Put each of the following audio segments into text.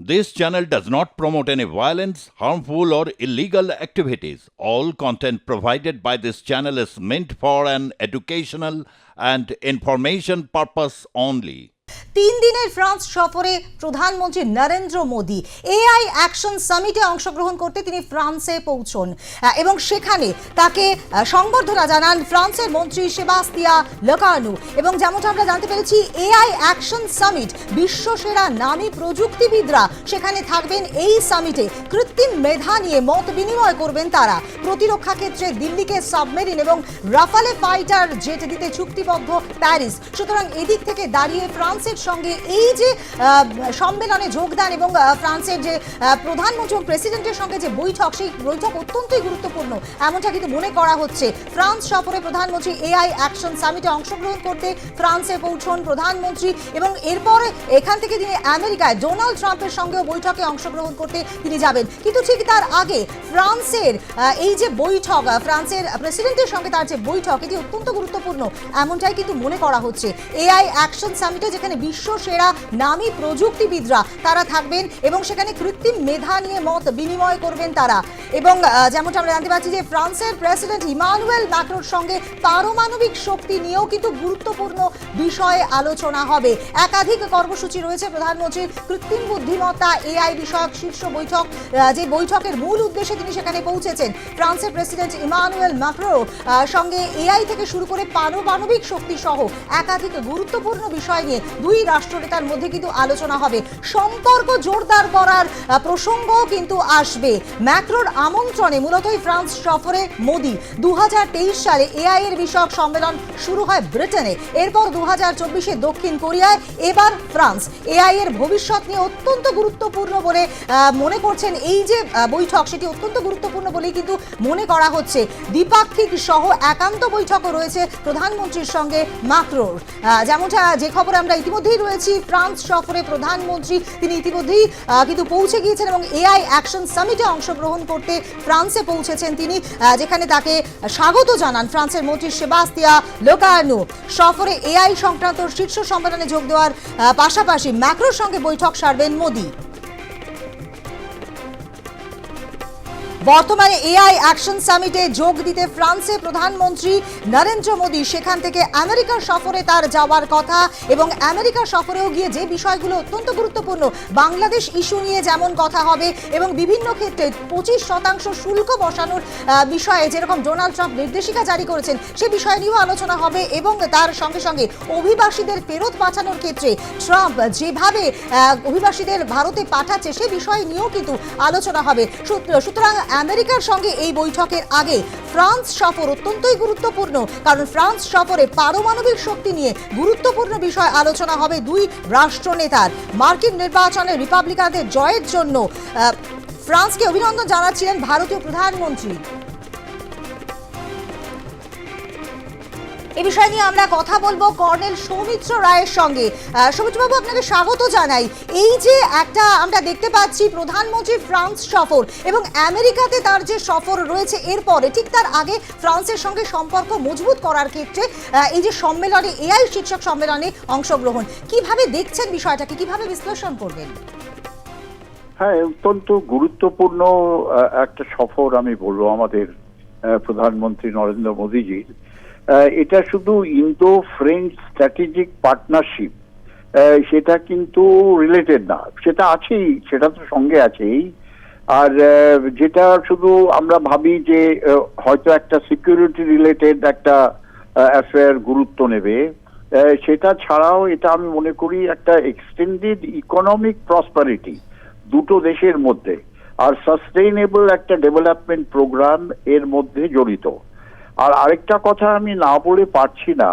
This channel does not promote any violence, harmful, or illegal activities. All content provided by this channel is meant for an educational and information purpose only. 3 দিনের France সফরে প্রধানমন্ত্রী Narendra Modi AI action সামিটে অংশগ্রহণ করতে তিনি ফ্রান্সে পৌঁছন এবং সেখানে তাকে সংবর্ধনা জানান ফ্রান্সের মন্ত্রী সেবাস্তিয়া লেকার্নু। এবং যেমন আমরা জানতে পেরেছি, এআই অ্যাকশন সামিট, বিশ্বসেরা নামী প্রযুক্তিবিদরা সেখানে থাকবেন এই সামিটে। কৃত্রিম মেধা নিয়ে মত বিনিময় করবেন তারা। প্রতিরক্ষা ক্ষেত্রে দিল্লিকে সাবমেরিন এবং রাফালে ফাইটার জেট দিতে চুক্তিবদ্ধ প্যারিস। সুতরাং এদিক থেকে দাঁড়িয়ে ফ্রান্সের সঙ্গে এই যে সম্মেলনে যোগদান এবং ফ্রান্সের যে প্রধানমন্ত্রী ও প্রেসিডেন্টের সঙ্গে যে বৈঠক, সেই বৈঠক অত্যন্তই গুরুত্বপূর্ণ এমনটা কিন্তু মনে করা হচ্ছে। ফ্রান্স সফরে প্রধানমন্ত্রী এআই অ্যাকশন সামিটে অংশগ্রহণ করতে ফ্রান্সে পৌঁছন প্রধানমন্ত্রী এবং এরপর এখান থেকে তিনি আমেরিকায় ডোনাল্ড ট্রাম্পের সঙ্গেও বৈঠকে অংশগ্রহণ করতে তিনি যাবেন। কিন্তু ঠিক তার আগে ফ্রান্সের এই যে বৈঠক, ফ্রান্সের প্রেসিডেন্টের সঙ্গে তার যে বৈঠক, এটি অত্যন্ত গুরুত্বপূর্ণ এমনটাই কিন্তু মনে করা হচ্ছে। এআই অ্যাকশন সামিটে যেখানে বিশ্ব সেরা নামী প্রযুক্তিবিদরা তারা থাকবেন এবং সেখানে কৃত্রিম মেধা নিয়ে মত বিনিময় করবেন তারা। এবং যেমনটা আমরা জানতে পারছি যে ফ্রান্সের প্রেসিডেন্ট ইমানুয়েল ম্যাক্রোর সঙ্গে পারমাণবিক শক্তি নিয়েও কিন্তু গুরুত্বপূর্ণ বিষয়ে আলোচনা হবে। একাধিক কর্মসূচি রয়েছে প্রধানমন্ত্রীর। কৃত্রিম বুদ্ধিমত্তা এআই বিষয়ক শীর্ষ বৈঠক, যে বৈঠকের মূল উদ্দেশ্যে তিনি সেখানে পৌঁছেছেন। ফ্রান্সের প্রেসিডেন্ট ইমানুয়েল ম্যাক্রোর সঙ্গে এআই থেকে শুরু করে পারমাণবিক শক্তি সহ একাধিক গুরুত্বপূর্ণ বিষয় নিয়ে দুই রাষ্ট্রনেতার মধ্যে কিন্তু আলোচনা হবে। সম্পর্ক জোরদার করার প্রসঙ্গও কিন্তু আসবে। ম্যাক্রোর আমন্ত্রণে মূলতই ফ্রান্স সফরে মোদী। 2023 সালে এআই এর বিষয়ক সম্মেলন শুরু হয় ব্রিটেনে, এরপর 2024-এ দক্ষিণ কোরিয়ায়, এবার ফ্রান্স। এআই এর ভবিষ্যৎ নিয়ে অত্যন্ত গুরুত্বপূর্ণ বলে মনে করছেন এই যে বৈঠক, সেটি অত্যন্ত গুরুত্বপূর্ণ বলেই কিন্তু মনে করা হচ্ছে। দ্বিপাক্ষিক সহ একান্ত বৈঠকও রয়েছে প্রধানমন্ত্রীর সঙ্গে ম্যাক্রোর। যেমনটা যে খবর আমরা ইতিমধ্যেই রয়েছি, ফ্রান্স সফরে প্রধানমন্ত্রী তিনি ইতিমধ্যেই কিন্তু পৌঁছে গিয়েছেন এবং এআই অ্যাকশন সামিটে অংশগ্রহণ করতে ফ্রান্সে পৌঁছেছেন তিনি, যেখানে তাকে স্বাগত জানান ফ্রান্সের মন্ত্রী সেবাস্তিয়া লেকার্নু। সফরে এআই সংক্রান্ত শীর্ষ সম্মেলনে যোগ দেওয়ার পাশাপাশি ম্যাক্রোর সঙ্গে বৈঠক সারবেন মোদী। বর্তমানে এআই অ্যাকশন সামিটে যোগ দিতে ফ্রান্সে প্রধানমন্ত্রী নরেন্দ্র মোদী, সেখান থেকে আমেরিকার সফরে তার যাওয়ার কথা এবং আমেরিকা সফরেও গিয়ে যে বিষয়গুলো অত্যন্ত গুরুত্বপূর্ণ, বাংলাদেশ ইস্যু নিয়ে যেমন কথা হবে এবং বিভিন্ন ক্ষেত্রে 25% শুল্ক বসানোর বিষয়ে যেরকম ডোনাল্ড ট্রাম্প নির্দেশিকা জারি করেছেন সে বিষয় নিয়েও আলোচনা হবে। এবং তার সঙ্গে সঙ্গে অভিবাসীদের ফেরত পাঠানোর ক্ষেত্রে ট্রাম্প যেভাবে অভিবাসীদের ভারতে পাঠাচ্ছে সে বিষয় নিয়েও কিন্তু আলোচনা হবে। সুতরাং আমেরিকার সঙ্গে এই বৈঠকের আগে ফ্রান্স সফর অত্যন্তই গুরুত্বপূর্ণ, কারণ ফ্রান্স সফরে পারমাণবিক শক্তি নিয়ে গুরুত্বপূর্ণ বিষয় আলোচনা হবে দুই রাষ্ট্রনেতার। মার্কিন নির্বাচনে রিপাবলিকানদের জয়ের জন্য ফ্রান্সকে অভিনন্দন জানাচ্ছিলেন ভারতীয় প্রধানমন্ত্রী। এই বিষয় নিয়ে আমরা কথা বলবো কর্নেল সৌমিত্র রায়ের সঙ্গে। সৌমিত্রবাবু, আপনাকে স্বাগত জানাই। এই যে একটা আমরা দেখতে পাচ্ছি প্রধানমন্ত্রী ফ্রান্স সফর এবং আমেরিকাতে তার যে সফর রয়েছে, এরপরে ঠিক তার আগে ফ্রান্সের সঙ্গে সম্পর্ক মজবুত করার ক্ষেত্রে এই যে সম্মেলনে, এআই শীর্ষক সম্মেলনে অংশগ্রহণ, কিভাবে দেখছেন বিষয়টাকে, কিভাবে বিশ্লেষণ করবেন? হ্যাঁ, অত্যন্ত গুরুত্বপূর্ণ একটা সফর আমি বলবো আমাদের প্রধানমন্ত্রী নরেন্দ্র মোদীজির। এটা শুধু ইন্দো ফ্রেঞ্চ স্ট্র্যাটেজিক পার্টনারশিপ সেটা কিন্তু রিলেটেড না, সেটা আছেই, সেটা তো সঙ্গে আছেই। আর যেটা শুধু আমরা ভাবি যে হয়তো একটা সিকিউরিটি রিলেটেড একটা অ্যাফেয়ার গুরুত্ব নেবে, সেটা ছাড়াও এটা আমি মনে করি একটা এক্সটেন্ডেড ইকোনমিক প্রসপারিটি দুটো দেশের মধ্যে আর সাস্টেইনেবল একটা ডেভেলপমেন্ট প্রোগ্রাম এর মধ্যে জড়িত। আর আরেকটা কথা আমি না বলে পারছি না,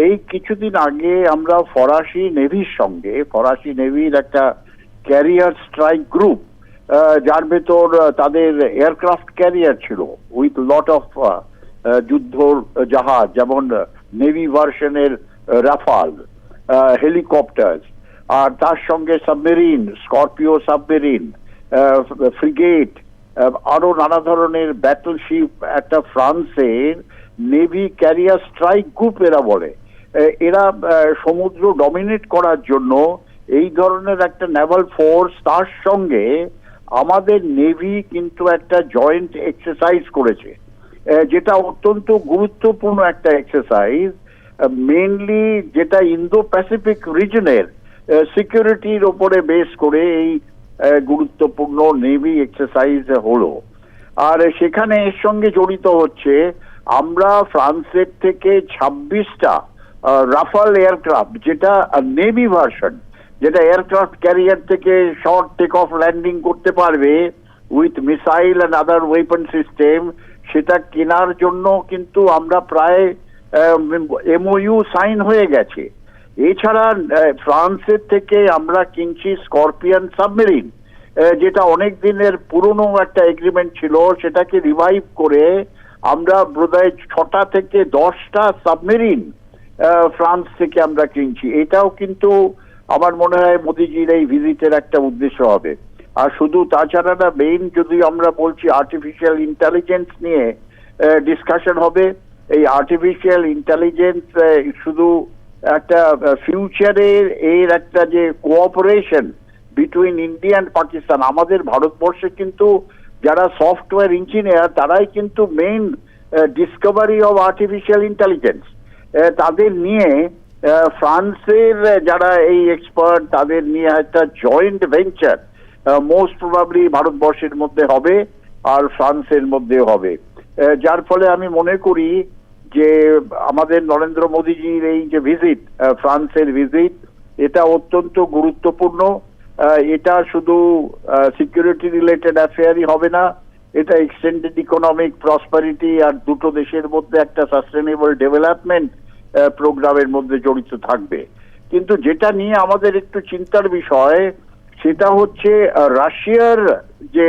এই কিছুদিন আগে আমরা ফরাসি নেভির একটা ক্যারিয়ার স্ট্রাইক গ্রুপ, যার ভেতর তাদের এয়ারক্রাফট ক্যারিয়ার ছিল উইথ লট অফ যুদ্ধ জাহাজ, যেমন নেভি ভার্সনের রাফাল হেলিকপ্টার, আর তার সঙ্গে সাবমেরিন, স্করপিও সাবমেরিন, ফ্রিগেট, আরো নানা ধরনের ব্যাটলশিপ একটা ফ্রান্সের নেভি ক্যারিয়ার স্ট্রাইক গ্রুপ এরা বলে। এরা সমুদ্র ডমিনেট করার জন্য এই ধরনের একটা নেভাল ফোর্স, তার সঙ্গে আমাদের নেভি কিন্তু একটা জয়েন্ট এক্সারসাইজ করেছে, যেটা অত্যন্ত গুরুত্বপূর্ণ একটা এক্সারসাইজ, মেইনলি যেটা ইন্দো প্যাসিফিক রিজনের সিকিউরিটির ওপরে বেস করে এই গুরুত্বপূর্ণ নেভি এক্সারসাইজ হলো। আর সেখানে এর সঙ্গে জড়িত হচ্ছে আমরা ফ্রান্সের থেকে 26টা রাফাল এয়ারক্রাফট, যেটা নেভি ভার্সন, যেটা এয়ারক্রাফট ক্যারিয়ার থেকে শর্ট টেক অফ ল্যান্ডিং করতে পারবে with missile and other weapon system, সেটা কেনার জন্য কিন্তু আমরা প্রায় এমওইউ সাইন হয়ে গেছে। এছাড়া ফ্রান্সের থেকে আমরা কিনছি স্করপিয়ন সাবমেরিন, যেটা অনেক দিনের পুরনো একটা এগ্রিমেন্ট ছিল, সেটাকে রিভাইভ করে আমরা বোধহয় 6টা থেকে 10টা সাবমেরিন ফ্রান্স থেকে আমরা কিনছি। এটাও কিন্তু আমার মনে হয় মোদিজির এই ভিজিটের একটা উদ্দেশ্য হবে। আর শুধু তাছাড়া না, মেইন যদি আমরা বলছি আর্টিফিশিয়াল ইন্টেলিজেন্স নিয়ে ডিসকাশন হবে। এই আর্টিফিশিয়াল ইন্টেলিজেন্স শুধু একটা ফিউচারের এর একটা যে cooperation between India and Pakistan, আমাদের ভারতবর্ষে কিন্তু যারা সফটওয়্যার ইঞ্জিনিয়ার তারাই কিন্তু main Discovery of artificial intelligence, তাদের নিয়ে ফ্রান্সের যারা এই এক্সপার্ট, তাদের নিয়ে একটা জয়েন্ট ভেঞ্চার মোস্ট প্রবাবলি ভারতবর্ষের মধ্যে হবে আর ফ্রান্সের মধ্যে হবে, যার ফলে আমি মনে করি যে আমাদের নরেন্দ্র মোদীজির এই যে ভিজিট, ফ্রান্সের ভিজিট, এটা অত্যন্ত গুরুত্বপূর্ণ। এটা শুধু সিকিউরিটি রিলেটেড অ্যাফেয়ারই হবে না, এটা এক্সটেন্ডেড ইকোনমিক প্রসপারিটি আর দুটো দেশের মধ্যে একটা সাস্টেনেবল ডেভেলপমেন্ট প্রোগ্রামের মধ্যে জড়িত থাকবে। কিন্তু যেটা নিয়ে আমাদের একটু চিন্তার বিষয়, সেটা হচ্ছে রাশিয়ার যে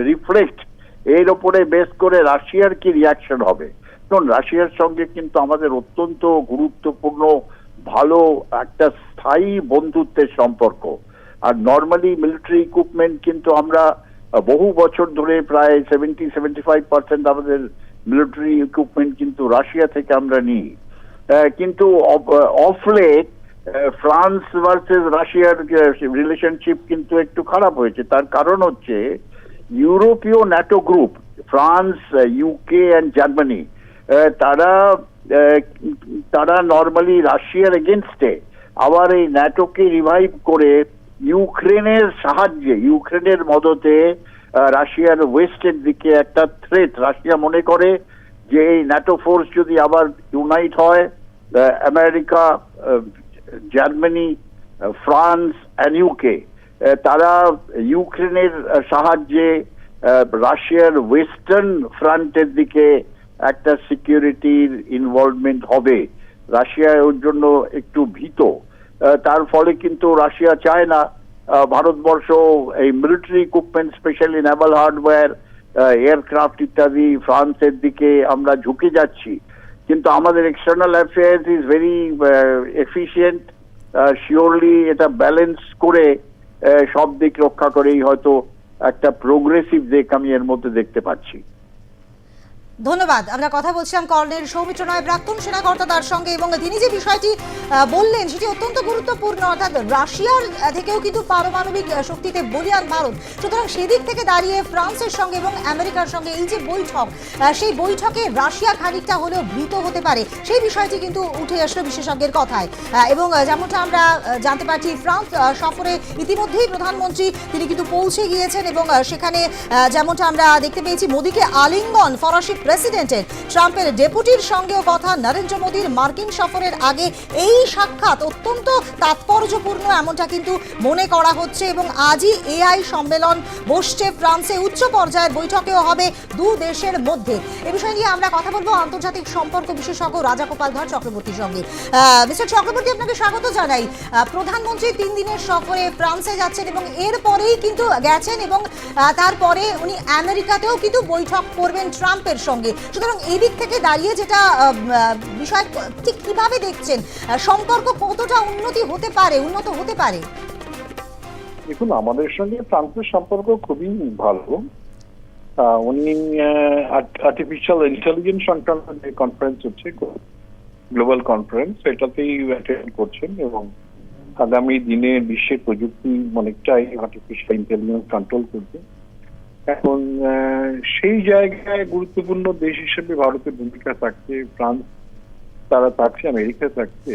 রিফ্লেক্ট, এর ওপরে বেস করে রাশিয়ার কি রিয়াকশন হবে। কারণ রাশিয়ার সঙ্গে কিন্তু আমাদের অত্যন্ত গুরুত্বপূর্ণ ভালো একটা স্থায়ী বন্ধুত্বের সম্পর্ক। আর নর্মালি মিলিটারি ইকুইপমেন্ট কিন্তু আমরা বহু বছর ধরে প্রায় 70-75% আমাদের মিলিটারি ইকুইপমেন্ট কিন্তু রাশিয়া থেকে আমরা নিই। কিন্তু অফ লেট ফ্রান্স ভার্সেস রাশিয়ার রিলেশনশিপ কিন্তু একটু খারাপ হয়েছে। তার কারণ হচ্ছে ইউরোপীয় NATO group, France, UK and Germany, তারা নর্মালি রাশিয়ার এগেনস্টে আবার এই ন্যাটোকে রিভাইভ করে ইউক্রেনের সাহায্যে, ইউক্রেনের মদতে রাশিয়ার ওয়েস্টের দিকে একটা থ্রেট রাশিয়া মনে করে যে এই ন্যাটো ফোর্স যদি আবার ইউনাইট হয়, America, Germany, France and UK, তারা ইউক্রেনের সাহায্যে রাশিয়ার ওয়েস্টার্ন ফ্রন্টের দিকে একটা সিকিউরিটির ইনভলভমেন্ট হবে। রাশিয়া ওর জন্য একটু ভীত। তার ফলে কিন্তু রাশিয়া চায় না ভারতবর্ষ এই military equipment, specially Naval hardware, aircraft ইত্যাদি ফ্রান্সের দিকে আমরা ঝুঁকে যাচ্ছি। কিন্তু আমাদের external affairs is very efficient, surely এটা ব্যালেন্স করে সব দিক রক্ষা করেই হয়তো একটা প্রোগ্রেসিভ দিক আমি এর মধ্যে দেখতে পাচ্ছি। ধন্যবাদ। আমরা কথা বলছিলাম কর্নেল সৌমিত্র নয়, প্রাক্তন সেনাকর্তা, তার সঙ্গে, এবং তিনি যে বিষয়টি বললেন সেটি অত্যন্ত গুরুত্বপূর্ণ। অর্থাৎ রাশিয়ার থেকেও কিন্তু পারমাণবিক শক্তিতে বলিয়ান ভারত, সুতরাং সেদিক থেকে দাঁড়িয়ে ফ্রান্সের সঙ্গে এবং আমেরিকার সঙ্গে এই যে বৈঠক, সেই বৈঠকে রাশিয়া খানিকটা হলেও ভীত হতে পারে, সেই বিষয়টি কিন্তু উঠে আসলো বিশেষজ্ঞের কথায়। এবং যেমনটা আমরা জানতে পারছি, ফ্রান্স সফরে ইতিমধ্যেই প্রধানমন্ত্রী তিনি কিন্তু পৌঁছে গিয়েছেন, এবং সেখানে যেমনটা আমরা দেখতে পেয়েছি মোদীকে আলিঙ্গন ফরাসি প্রেসিডেন্টের, ট্রাম্পের ডেপুটির সঙ্গেও কথা। নরেন্দ্র মোদীর মার্কিন সফরের আগে এই সাক্ষাৎ অত্যন্ত তাৎপর্যপূর্ণ এমনটা কিন্তু মনে করা হচ্ছে। এবং আজই এআই সম্মেলন বসছে ফ্রান্সে, উচ্চ পর্যায়ের বৈঠকেও হবে দু দেশের মধ্যে। এ বিষয় নিয়ে আমরা কথা বলবো আন্তর্জাতিক সম্পর্ক বিশেষজ্ঞ রাজাগোপাল ধর চক্রবর্তীর সঙ্গে। মিস্টার চক্রবর্তী, আপনাকে স্বাগত জানাই। প্রধানমন্ত্রী 3 দিনের সফরে ফ্রান্সে যাচ্ছেন এবং এরপরেই কিন্তু গেছেন, এবং তারপরে উনি আমেরিকাতেও কিন্তু বৈঠক করবেন ট্রাম্পের সঙ্গে। সুতরাং এই দিক থেকে দাঁড়িয়ে যেটা বিষয় ঠিক কিভাবে দেখছেন, সম্পর্ক কতটা উন্নত হতে পারে? দেখুন, আমাদের সঙ্গে ফ্রান্সের সম্পর্ক খুবই ভালো। উনি আর্টিফিশিয়াল ইন্টেলিজেন্স সংক্রান্ত যে কনফারেন্স হচ্ছে, গ্লোবাল কনফারেন্স, এটাতেই অ্যাটেন্ড করছেন এবং আগামী দিনে বিশ্বের প্রযুক্তি অনেকটাই আর্টিফিশিয়াল ইন্টেলিজেন্স কন্ট্রোল করবে। এখন সেই জায়গায় গুরুত্বপূর্ণ দেশ হিসেবে ভারতের ভূমিকা থাকছে, ফ্রান্স তারা থাকছে, আমেরিকা থাকছে।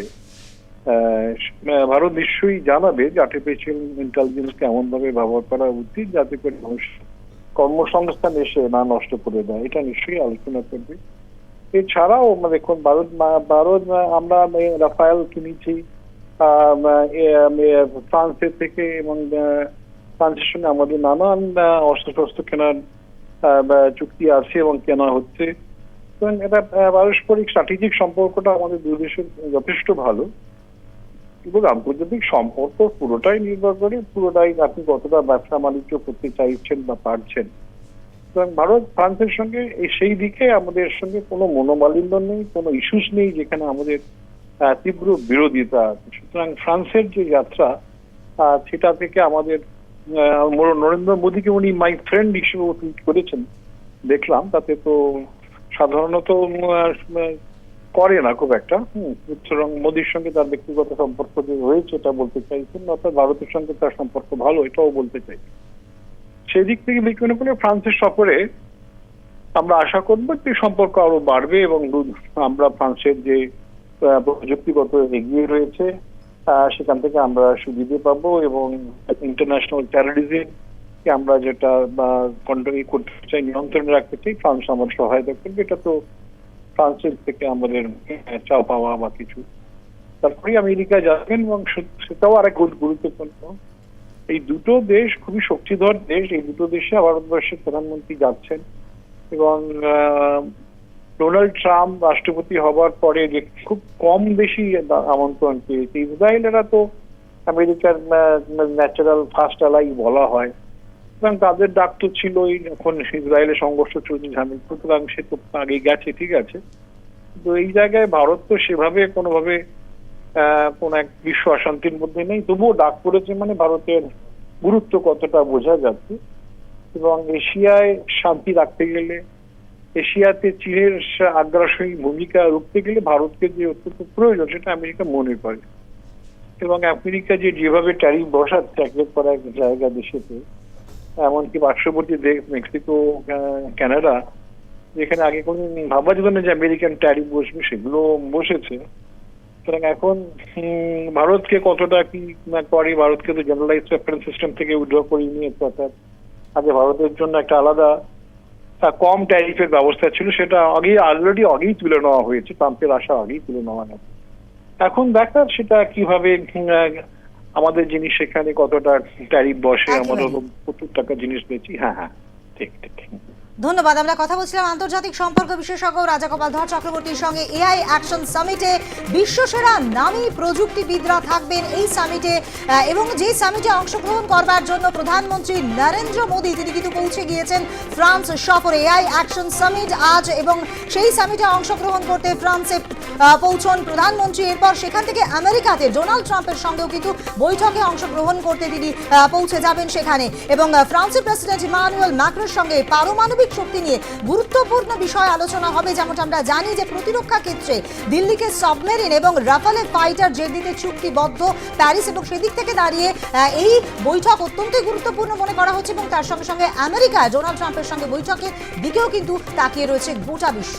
ভারত নিশ্চয়ই জানাবে যে আর্টিফিশিয়াল ইন্টেলিজেন্সকে এমন ভাবে ব্যবহার করা উচিত যাতে করে মানুষ কর্মসংস্থান এসে না নষ্ট করে দেয়, এটা নিশ্চয়ই আলোচনা করবে। এছাড়াও দেখুন ভারত আমরা রাফায়েল কিনেছি ফ্রান্সের থেকে, এবং ফ্রান্সের সঙ্গে আমাদের নানান অস্ত্র কেনার চুক্তি আছে এবং কেনা হচ্ছে। এটা পারস্পরিক স্ট্র্যাটেজিক সম্পর্কটা আমাদের দুই দেশের যথেষ্ট ভালো, এবং আন্তর্জাতিক সম্পর্ক পুরোটাই নির্ভর করে আপনি কতটা ব্যবসা বাণিজ্য করতে চাইছেন বা পারছেন। সুতরাং ভারত ফ্রান্সের সঙ্গে সেই দিকে আমাদের সঙ্গে কোনো মনোমালিন্য নেই, কোনো ইস্যুস নেই যেখানে আমাদের তীব্র বিরোধিতা আছে। সুতরাং ফ্রান্সের যে যাত্রা সেটা থেকে আমাদের নরেন্দ্র মোদীকে উনি মাই ফ্রেন্ড হিসেবে টুইট করেছেন দেখলাম, তাতে তো সাধারণত করে না খুব একটা। সুতরাং মোদীর সঙ্গে তার ব্যক্তিগত সম্পর্ক যে রয়েছে এটা বলতে চাইছেন, অর্থাৎ ভারতের সঙ্গে তার সম্পর্ক ভালো, এটাও বলতে চাই। সেই দিক থেকে বিবেচনা করে ফ্রান্সের সফরে আমরা আশা করবো যে সম্পর্ক আরো বাড়বে, এবং আমরা ফ্রান্সের যে প্রযুক্তিগত এগিয়ে রয়েছে সেখান থেকে আমরা সুবিধে পাবো, এবং ইন্টারন্যাশনাল টেরোরিজমকে আমরা যেটা কন্ট্রোল করতে চাই, নিয়ন্ত্রণে রাখতে চাই, ফ্রান্স আমার সহায়তা করবে। এটা তো ফ্রান্সের থেকে আমাদের চাও পাওয়া বা কিছু। তারপরে আমেরিকা যাবেন, এবং সেটাও আরেক গুরুত্বপূর্ণ। এই দুটো দেশ খুবই শক্তিধর দেশ, এই দুটো দেশে ভারতবর্ষের প্রধানমন্ত্রী যাচ্ছেন, এবং ডোনাল্ড ট্রাম্প রাষ্ট্রপতি হবার পরে যে খুব কম বেশি আমন্ত্রণ পেয়েছে। ইসরায়েলেরা তো আমেরিকার ন্যাচারাল ফার্স্ট অ্যালাই বলা হয়, সুতরাং তাদের ডাক তো ছিলই। এখন ইসরায়েলের সংঘর্ষ চলছে, ঝামেলা, সুতরাং সে তো আগে গেছে, ঠিক আছে। তো এই জায়গায় ভারত তো সেভাবে কোনোভাবে কোন এক বিশ্ব অশান্তির মধ্যে নেই, তবুও ডাক পড়েছে, মানে ভারতের গুরুত্ব কতটা বোঝা যাচ্ছে। এবং এশিয়ায় শান্তি রাখতে গেলে, এশিয়াতে চীনের আগ্রাসী ভূমিকা রুখতে গেলে ভারতকে যে অত্যন্ত প্রয়োজন সেটা আমেরিকা মনে করে, এবং আমেরিকা যেভাবে ট্যারিফ বসাচ্ছে একের পর এক জায়গা দেশেতে, এমনকি পার্শ্ববর্তী দেশ মেক্সিকো, কানাডা, যেখানে আগে কোনো ভাবা যেত না যে আমেরিকান ট্যারিফ বসবে, সেগুলো বসেছে। সুতরাং এখন ভারতকে কতটা কি করে, ভারতকে তো জেনারেলাইজ প্রেফারেন্স সিস্টেম থেকে উইথড্র করে নিয়েছে, অর্থাৎ আগে ভারতের জন্য একটা আলাদা কম ট্যারিফের ব্যবস্থা ছিল, সেটা আগেই তুলে নেওয়া হয়েছে, ট্রাম্পের আশা আগেই তুলে নেওয়া গেছে। এখন দেখার সেটা কিভাবে আমাদের জিনিস সেখানে কতটা ট্যারিফ বসে, আমরা $70 জিনিস পেয়েছি। হ্যাঁ, ঠিক। ধন্যবাদ। আমরা কথা বলছিলাম আন্তর্জাতিক সম্পর্ক বিশেষজ্ঞ রাজাগোপাল ধর চক্রবর্তীর সঙ্গে। এআই অ্যাকশন সামিটে বিশ্বসেরা নামী প্রযুক্তিবিদরা থাকবেন এই সামিটে, এবং যে সামিটে অংশগ্রহণ করবার জন্য প্রধানমন্ত্রী নরেন্দ্র মোদী তিনি কিন্তু পৌঁছে গিয়েছেন ফ্রান্স সফরে। এআই অ্যাকশন সামিট আজ, এবং সেই সামিটে অংশগ্রহণ করতে ফ্রান্সে পৌঁছন প্রধানমন্ত্রী। এরপর সেখান থেকে আমেরিকাতে ডোনাল্ড ট্রাম্পের সঙ্গেও কিন্তু বৈঠকে অংশগ্রহণ করতে তিনি পৌঁছে যাবেন সেখানে, এবং ফ্রান্সের প্রেসিডেন্ট ইমানুয়েল ম্যাক্রোর সঙ্গে পারমাণবিক শক্তি নিয়ে গুরুত্বপূর্ণ বিষয় আলোচনা হবে। যেমনটা আমরা জানি যে প্রতিরক্ষা ক্ষেত্রে দিল্লিকে সাবমেরিন এবং রাফালে ফাইটার জেট দিতে চুক্তিবদ্ধ প্যারিস, এবং সেদিক থেকে দাঁড়িয়ে এই বৈঠক অত্যন্তই গুরুত্বপূর্ণ মনে করা হচ্ছে, এবং তার সঙ্গে সঙ্গে আমেরিকা ডোনাল্ড ট্রাম্পের সঙ্গে বৈঠকের দিকেও কিন্তু তাকিয়ে রয়েছে গোটা বিশ্ব।